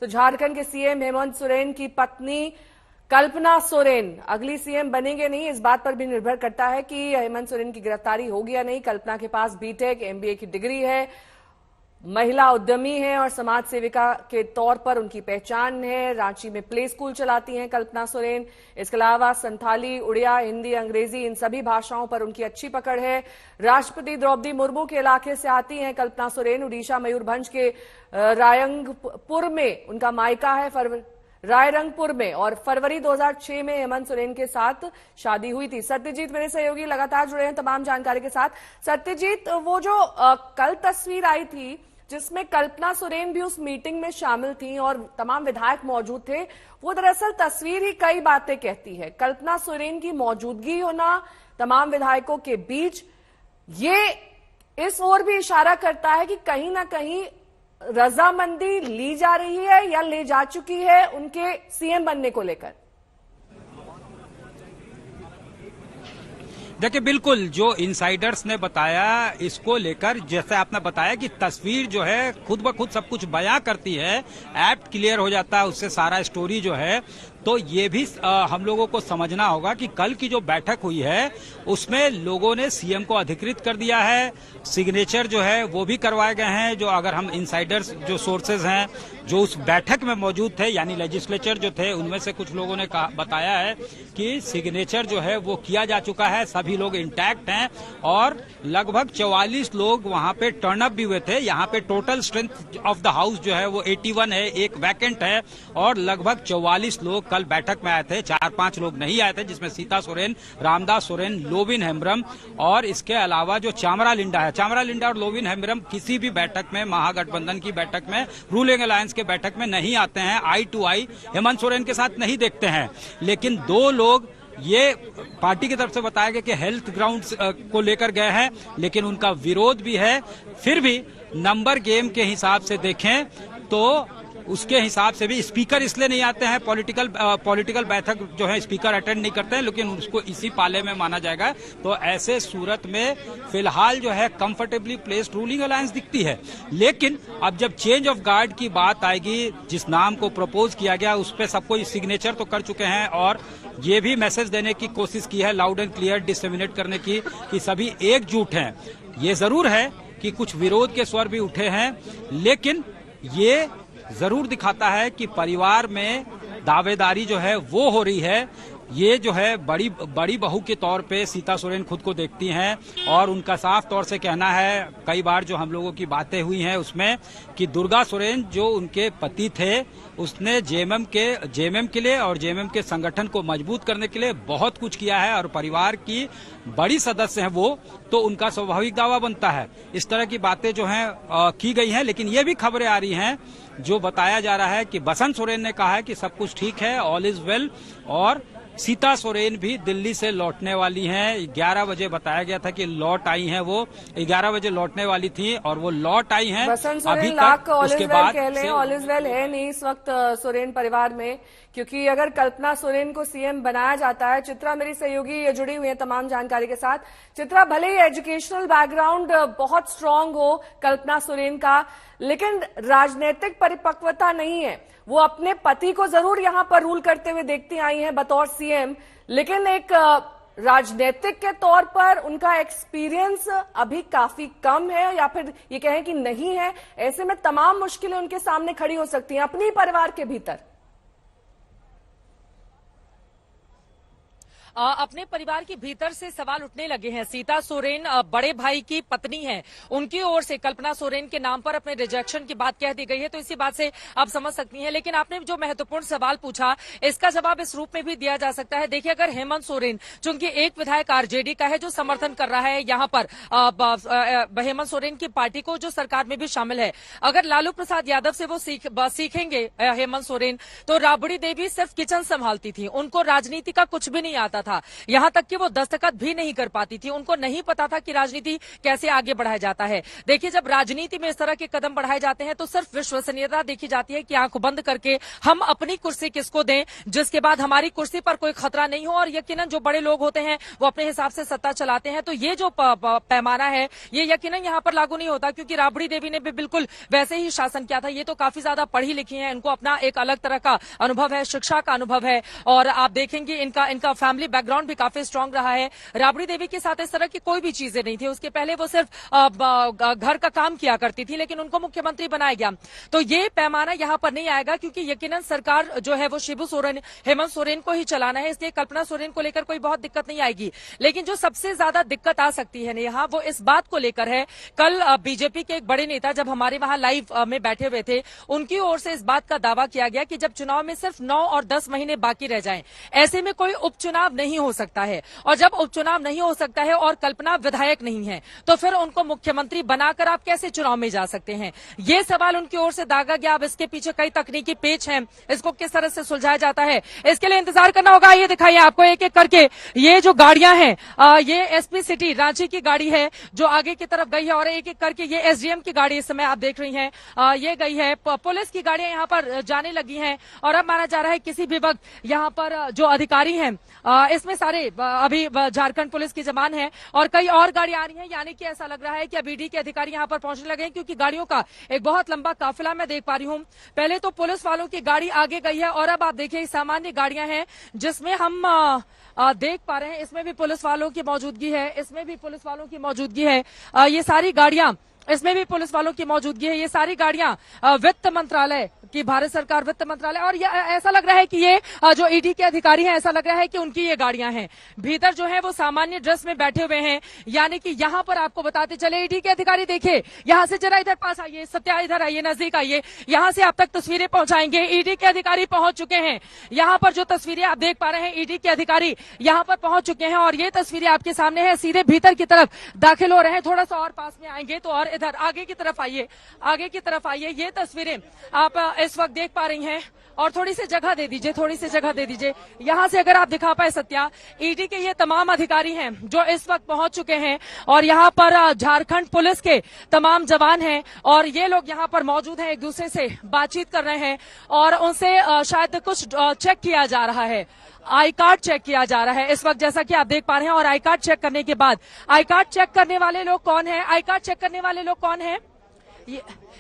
तो झारखंड के सीएम हेमंत सोरेन की पत्नी कल्पना सोरेन अगली सीएम बनेंगे नहीं, इस बात पर भी निर्भर करता है कि हेमंत सोरेन की गिरफ्तारी होगी या नहीं। कल्पना के पास बीटेक एमबीए की डिग्री है, महिला उद्यमी है और समाज सेविका के तौर पर उनकी पहचान है। रांची में प्ले स्कूल चलाती हैं कल्पना सोरेन। इसके अलावा संथाली, उड़िया, हिंदी, अंग्रेजी इन सभी भाषाओं पर उनकी अच्छी पकड़ है। राष्ट्रपति द्रौपदी मुर्मू के इलाके से आती हैं कल्पना सोरेन। उड़ीसा मयूरभंज के रायरंगपुर में उनका मायका है, रायरंगपुर में, और फरवरी 2006 में हेमंत सोरेन के साथ शादी हुई थी। सत्यजीत मेरे सहयोगी लगातार जुड़े हैं तमाम जानकारी के साथ। सत्यजीत, वो जो कल तस्वीर आई थी जिसमें कल्पना सोरेन भी उस मीटिंग में शामिल थी और तमाम विधायक मौजूद थे, वो दरअसल तस्वीर ही कई बातें कहती है। कल्पना सोरेन की मौजूदगी होना तमाम विधायकों के बीच, ये इस ओर भी इशारा करता है कि कहीं ना कहीं रजामंदी ली जा रही है या ले जा चुकी है उनके सीएम बनने को लेकर। देखिए, बिल्कुल जो इनसाइडर्स ने बताया इसको लेकर, जैसे आपने बताया कि तस्वीर जो है खुद ब खुद सब कुछ बयां करती है, एप्ट क्लियर हो जाता है उससे सारा स्टोरी जो है। तो ये भी हम लोगों को समझना होगा कि कल की जो बैठक हुई है उसमें लोगों ने सीएम को अधिकृत कर दिया है, सिग्नेचर जो है वो भी करवाए गए हैं। जो अगर हम इनसाइडर्स जो सोर्सेज हैं जो उस बैठक में मौजूद थे, यानी लेजिस्लेचर जो थे, उनमें से कुछ लोगों ने बताया है कि सिग्नेचर जो है वो किया जा चुका है, सभी लोग इंटैक्ट हैं और लगभग 44 लोग वहां पे टर्न अप भी हुए थे। यहाँ पे total strength of the house जो है वो 81 है, एक वैकेंट है और लगभग 44 लोग कल बैठक में आए थे। 4-5 लोग नहीं आए थे, जिसमें सीता सोरेन, रामदास सोरेन, लोविन हेम्ब्रम और इसके अलावा जो चामरा लिंडा है, चामरा लिंडा और लोविन हेम्ब्रम किसी भी बैठक में, महागठबंधन की बैठक में, रूलिंग अलायंस के बैठक में नहीं आते हैं, आई टू आई हेमंत सोरेन के साथ नहीं देखते हैं। लेकिन 2 लोग ये पार्टी की तरफ से बताया गया कि हेल्थ ग्राउंड्स को लेकर गए हैं, लेकिन उनका विरोध भी है। फिर भी नंबर गेम के हिसाब से देखें तो उसके हिसाब से भी स्पीकर इसलिए नहीं आते हैं, पॉलिटिकल बैठक जो है स्पीकर अटेंड नहीं करते हैं, लेकिन उसको इसी पाले में माना जाएगा। तो ऐसे सूरत में फिलहाल जो है कंफर्टेबली प्लेस्ड रूलिंग अलायंस दिखती है। लेकिन अब जब चेंज ऑफ गार्ड की बात आएगी, जिस नाम को प्रपोज किया गया उस पर सबको सिग्नेचर तो कर चुके हैं और ये भी मैसेज देने की कोशिश की है, लाउड एंड क्लियर डिसेमिनेट करने की, कि सभी एकजुट हैं। ये जरूर है कि कुछ विरोध के स्वर भी उठे हैं, लेकिन ये जरूर दिखाता है कि परिवार में दावेदारी जो है वो हो रही है। ये जो है बड़ी बहू के तौर पे सीता सोरेन खुद को देखती हैं और उनका साफ तौर से कहना है, कई बार जो हम लोगों की बातें हुई हैं उसमें, कि दुर्गा सोरेन जो उनके पति थे उसने जेएमएम के लिए और जेएमएम के संगठन को मजबूत करने के लिए बहुत कुछ किया है और परिवार की बड़ी सदस्य हैं वो, तो उनका स्वाभाविक दावा बनता है। इस तरह की बातें जो हैं की गई हैं। लेकिन ये भी खबरें आ रही हैं जो बताया जा रहा है कि बसंत सोरेन ने कहा है कि सब कुछ ठीक है, ऑल इज वेल, और सीता सोरेन भी दिल्ली से लौटने वाली हैं। 11 बजे बताया गया था कि लौट आई हैं, वो 11 बजे लौटने वाली थी और वो लौट आई हैं। अभी तक उसके बाद ऑल इज वेल है नहीं इस वक्त सोरेन परिवार में, क्योंकि अगर कल्पना सोरेन को सीएम बनाया जाता है, चित्रा मेरी सहयोगी जुड़ी हुई है तमाम जानकारी के साथ। चित्रा, भले ही एजुकेशनल बैकग्राउंड बहुत स्ट्रांग हो कल्पना सोरेन का, लेकिन राजनीतिक परिपक्वता नहीं है। वो अपने पति को जरूर यहां पर रूल करते हुए देखती आई हैं बतौर सीएम, लेकिन एक राजनीतिक के तौर पर उनका एक्सपीरियंस अभी काफी कम है, या फिर ये कहें कि नहीं है। ऐसे में तमाम मुश्किलें उनके सामने खड़ी हो सकती हैं अपनी परिवार के भीतर। अपने परिवार के भीतर से सवाल उठने लगे हैं। सीता सोरेन बड़े भाई की पत्नी हैं, उनकी ओर से कल्पना सोरेन के नाम पर अपने रिजेक्शन की बात कह दी गई है, तो इसी बात से आप समझ सकती हैं। लेकिन आपने जो महत्वपूर्ण सवाल पूछा, इसका जवाब इस रूप में भी दिया जा सकता है। देखिए, अगर हेमंत सोरेन, जो उनके एक विधायक आरजेडी का है, जो समर्थन कर रहा है यहाँ पर हेमंत सोरेन की पार्टी को, जो सरकार में भी शामिल है, अगर लालू प्रसाद यादव से वो सीखेंगे हेमंत सोरेन, तो राबड़ी देवी सिर्फ किचन संभालती थी, उनको राजनीति का कुछ भी नहीं आता था। था, यहाँ तक कि वो दस्तखत भी नहीं कर पाती थी। उनको नहीं पता था कि राजनीति कैसे आगे बढ़ाया जाता है। देखिए, जब राजनीति में इस तरह के कदम बढ़ाए जाते हैं तो सिर्फ विश्वसनीयता देखी जाती है कि आंख बंद करके हम अपनी कुर्सी किसको दें, जिसके बाद हमारी कुर्सी पर कोई खतरा नहीं हो, और यकीनन जो बड़े लोग होते हैं वो अपने हिसाब से सत्ता चलाते हैं। तो ये जो पैमाना है ये यकीनन यहाँ पर लागू नहीं होता, क्योंकि राबड़ी देवी ने भी बिल्कुल वैसे ही शासन किया था। ये तो काफी ज्यादा पढ़ी लिखी है, इनको अपना एक अलग तरह का अनुभव है, शिक्षा का अनुभव है, और आप देखेंगे इनका फैमिली बैकग्राउंड भी काफी स्ट्रांग रहा है। राबड़ी देवी के साथ इस तरह की कोई भी चीजें नहीं थी। उसके पहले वो सिर्फ घर का काम किया करती थी, लेकिन उनको मुख्यमंत्री बनाया गया। तो ये पैमाना यहाँ पर नहीं आएगा, क्योंकि यकीनन सरकार जो है वो शिबू सोरेन, हेमंत सोरेन को ही चलाना है, इसलिए कल्पना सोरेन को लेकर कोई बहुत दिक्कत नहीं आएगी। लेकिन जो सबसे ज्यादा दिक्कत आ सकती है यहाँ, वो इस बात को लेकर है। कल बीजेपी के एक बड़े नेता जब हमारे वहां लाइव में बैठे हुए थे, उनकी ओर से इस बात का दावा किया गया कि जब चुनाव में सिर्फ 9 और 10 महीने बाकी रह जाएं, ऐसे में कोई उपचुनाव नहीं हो सकता है। और जब उपचुनाव नहीं हो सकता है और कल्पना विधायक नहीं है, तो फिर उनको मुख्यमंत्री बनाकर आप कैसे चुनाव में जा सकते हैं? ये सवाल उनकी ओर से दागा गया। अब इसके पीछे कई तकनीकी पेच हैं, इसको किस तरह से सुलझाया जाता है, इसके लिए इंतजार करना होगा। ये दिखाइए आपको एक एक करके ये जो गाड़ियां हैं, ये एसपी सिटी रांची की गाड़ी है जो आगे की तरफ गई है, और एक एक करके ये एसडीएम की गाड़ी इस समय आप देख रही हैं, ये गई है। पुलिस की गाड़ियां यहाँ पर जाने लगी हैं, और अब माना जा रहा है किसी भी वक्त यहाँ पर जो अधिकारी हैं, इसमें सारे अभी झारखंड पुलिस के जवान हैं, और कई और गाड़ियां आ रही हैं। यानी कि ऐसा लग रहा है कि अब ईडी के अधिकारी यहाँ पर पहुंचने लगे हैं, क्योंकि गाड़ियों का एक बहुत लंबा काफिला मैं देख पा रही हूँ। पहले तो पुलिस वालों की गाड़ी आगे गई है, और अब आप देखिए सामान्य गाड़ियां हैं जिसमें हम देख पा रहे हैं, इसमें भी पुलिस वालों की मौजूदगी है, इसमें भी पुलिस वालों की मौजूदगी है। ये सारी गाड़ियां, इसमें भी पुलिस वालों की मौजूदगी है। ये सारी गाड़ियां वित्त मंत्रालय की, भारत सरकार वित्त मंत्रालय, और ये ऐसा लग रहा है कि ये जो ईडी के अधिकारी हैं, ऐसा लग रहा है कि उनकी ये गाड़ियां हैं। भीतर जो है वो सामान्य ड्रेस में बैठे हुए हैं। यानी कि यहाँ पर आपको बताते चले, ईडी के अधिकारी देखिए, यहाँ से जरा इधर पास आइए, सत्या इधर आइए, नजदीक आइए, यहाँ से आप तक तस्वीरें पहुंचाएंगे। ईडी के अधिकारी पहुंच चुके हैं। यहाँ पर जो तस्वीरें आप देख पा रहे हैं, ईडी के अधिकारी यहाँ पर पहुंच चुके हैं, और ये तस्वीरें आपके सामने है। सीधे भीतर की तरफ दाखिल हो रहे हैं। थोड़ा सा और पास में आएंगे तो, और इधर आगे की तरफ आइए, आगे की तरफ आइए। ये तस्वीरें आप इस वक्त देख पा रही हैं, और थोड़ी सी जगह दे दीजिए, थोड़ी सी जगह दे दीजिए। यहाँ से अगर आप दिखा पाए सत्या, ईडी के ये तमाम अधिकारी हैं जो इस वक्त पहुंच चुके हैं, और यहाँ पर झारखंड पुलिस के तमाम जवान हैं, और ये लोग यहाँ पर मौजूद हैं, एक दूसरे से बातचीत कर रहे हैं, और उनसे शायद कुछ चेक किया जा रहा है, आई कार्ड चेक किया जा रहा है इस वक्त, जैसा कि आप देख पा रहे हैं। और आई कार्ड चेक करने के बाद, आई कार्ड चेक करने वाले लोग कौन है? आई कार्ड चेक करने वाले लोग कौन है?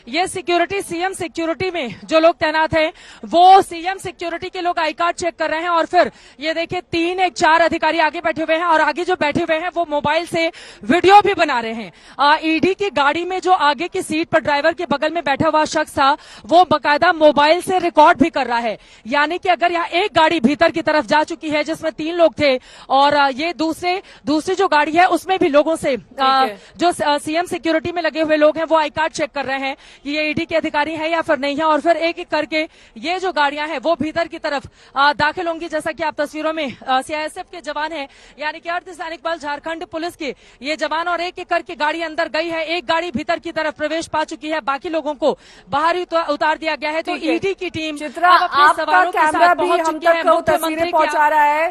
ये सिक्योरिटी, सीएम सिक्योरिटी में जो लोग तैनात हैं, वो सीएम सिक्योरिटी के लोग आई कार्ड चेक कर रहे हैं। और फिर ये देखिए 3-4 अधिकारी आगे बैठे हुए हैं, और आगे जो बैठे हुए हैं वो मोबाइल से वीडियो भी बना रहे हैं। ईडी की गाड़ी में जो आगे की सीट पर ड्राइवर के बगल में बैठा हुआ शख्स था, वो बकायदा मोबाइल से रिकॉर्ड भी कर रहा है। यानी कि अगर यहाँ एक गाड़ी भीतर की तरफ जा चुकी है जिसमें 3 लोग थे, और ये दूसरी जो गाड़ी है उसमें भी लोगों से जो सीएम सिक्योरिटी में लगे हुए लोग हैं वो आई कार्ड चेक कर रहे हैं कि ये ईडी के अधिकारी हैं या फिर नहीं है। और फिर एक एक करके ये जो गाड़ियां हैं वो भीतर की तरफ दाखिल होंगी। जैसा कि आप तस्वीरों में सीआईएसएफ के जवान हैं, यानी कि अर्धसैनिक बल झारखंड पुलिस के ये जवान, और एक एक करके गाड़ी अंदर गई है। एक गाड़ी भीतर की तरफ प्रवेश पा चुकी है, बाकी लोगों को बाहर ही उतार दिया गया है। तो ईडी की टीम चित्रा, आपका कैमरा भी हम तक तस्वीरें पहुंचा रहा है।